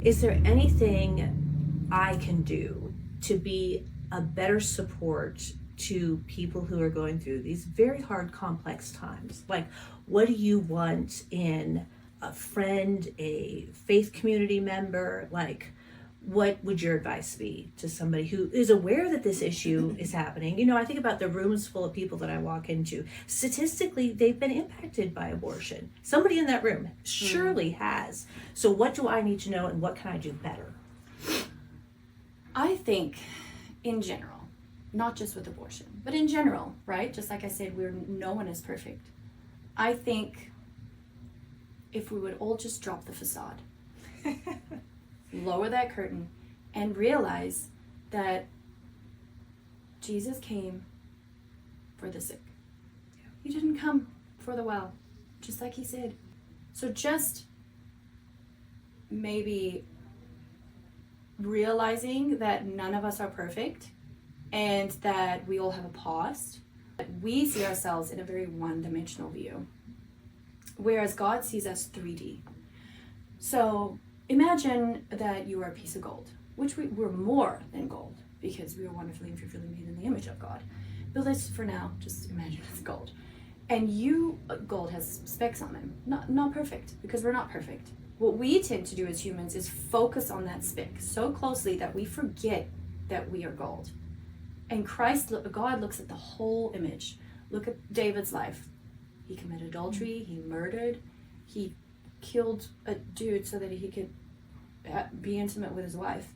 is there anything I can do to be a better support to people who are going through these very hard, complex times? Like, what do you want in a friend, a faith community member? Like, what would your advice be to somebody who is aware that this issue is happening? You know, I think about the rooms full of people that I walk into. Statistically, they've been impacted by abortion. Somebody in that room surely has. So what do I need to know, and what can I do better? I think in general, not just with abortion, but in general, right? Just like I said, no one is perfect. I think if we would all just drop the facade, lower that curtain, and realize that Jesus came for the sick. He didn't come for the well, just like he said. So just maybe realizing that none of us are perfect and that we all have a past. We see ourselves in a very one-dimensional view, whereas God sees us 3D. So imagine that you are a piece of gold, which we're more than gold because we are wonderfully and fearfully made in the image of God. But let's, for now, just imagine it's gold. And gold has specks on them. Not perfect, because we're not perfect. What we tend to do as humans is focus on that speck so closely that we forget that we are gold. And God looks at the whole image. Look at David's life. He committed adultery, he murdered, he killed a dude so that he could be intimate with his wife,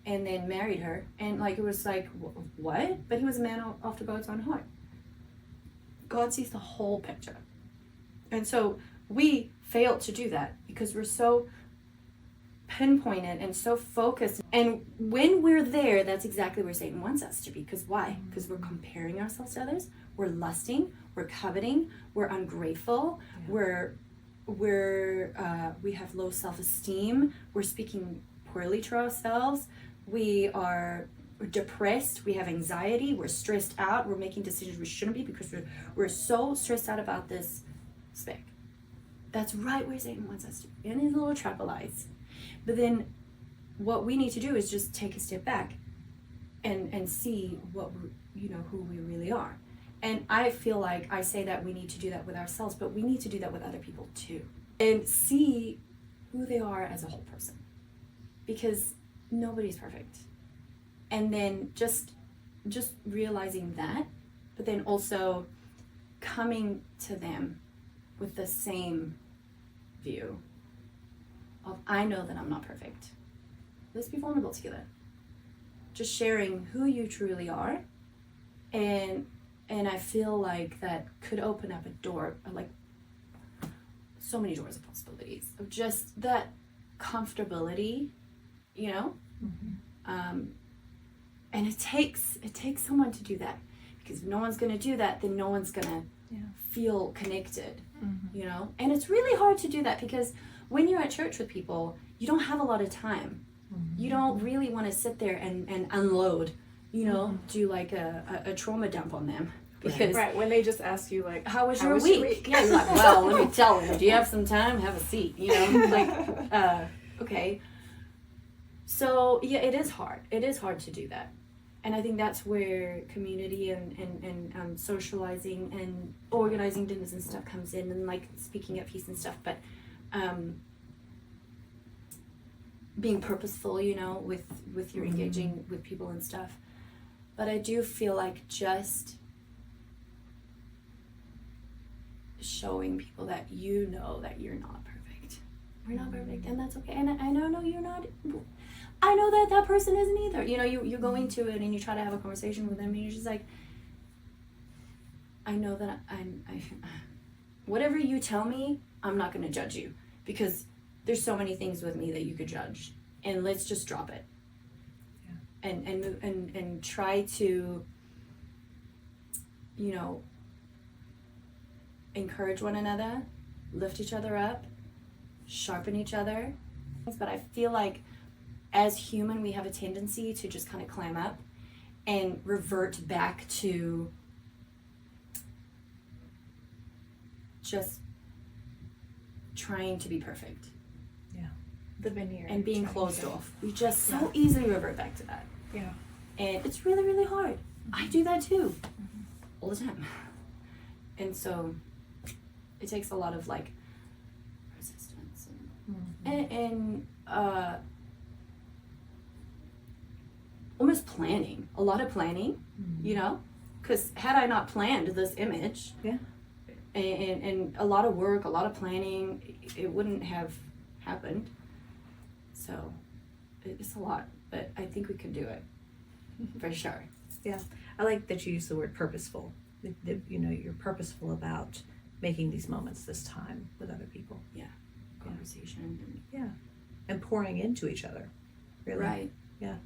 and then married her. And it was like, what? But he was a man after God's own heart. God sees the whole picture. And so we fail to do that because we're so pinpointed and so focused. And when we're there, that's exactly where Satan wants us to be. Because why? Because we're comparing ourselves to others. We're lusting. We're coveting. We're ungrateful. Yeah. We have low self-esteem. We're speaking poorly to ourselves. We're depressed. We have anxiety. We're stressed out. We're making decisions we shouldn't be because we're so stressed out about this speck. That's right where Satan wants us to be, in his little trap of lies. But then what we need to do is just take a step back and see who we really are. And I feel like I say that we need to do that with ourselves, but we need to do that with other people too. And see who they are as a whole person. Because nobody's perfect. And then just realizing that, but then also coming to them with the same view of, I know that I'm not perfect. Let's be vulnerable together. Just sharing who you truly are. And I feel like that could open up a door, like so many doors of possibilities, of just that comfortability, Mm-hmm. And it takes someone to do that, because if no one's going to do that, then no one's going to feel connected, mm-hmm. And it's really hard to do that, because when you're at church with people, you don't have a lot of time. Mm-hmm. You don't really want to sit there and unload, mm-hmm. do like a trauma dump on them. Because right, when they just ask you like, how was your week? Yeah, you're like, well, let me tell you, do you have some time? Have a seat, okay. So yeah, it is hard. It is hard to do that. And I think that's where community and socializing and organizing dinners and stuff comes in, and like speaking at peace and stuff. But being purposeful, with your engaging with people and stuff. But I do feel like just showing people that that you're not perfect. We're not perfect, and that's okay. And I know you're not. I know that person isn't either. You're going to it and you try to have a conversation with them, and you're just like, I know that I whatever you tell me, I'm not going to judge you, because there's so many things with me that you could judge, and let's just drop it. Yeah. And try to, encourage one another, lift each other up, sharpen each other. But I feel like as human, we have a tendency to just kind of clam up and revert back to just trying to be perfect. Yeah. the veneer and being trying closed to- off. We just so easily revert back to that. Yeah. And it's really, really hard. I do that too. All the time. And so it takes a lot of like resistance and almost planning. A lot of planning, you know? Because had I not planned this image, Yeah. and a lot of work, a lot of planning, it wouldn't have happened. So it's a lot, but I think we can do it for sure. I like that you use the word purposeful. That, you know, you're purposeful about making these moments this time with other people Conversation. and pouring into each other. Really. Right. Yeah.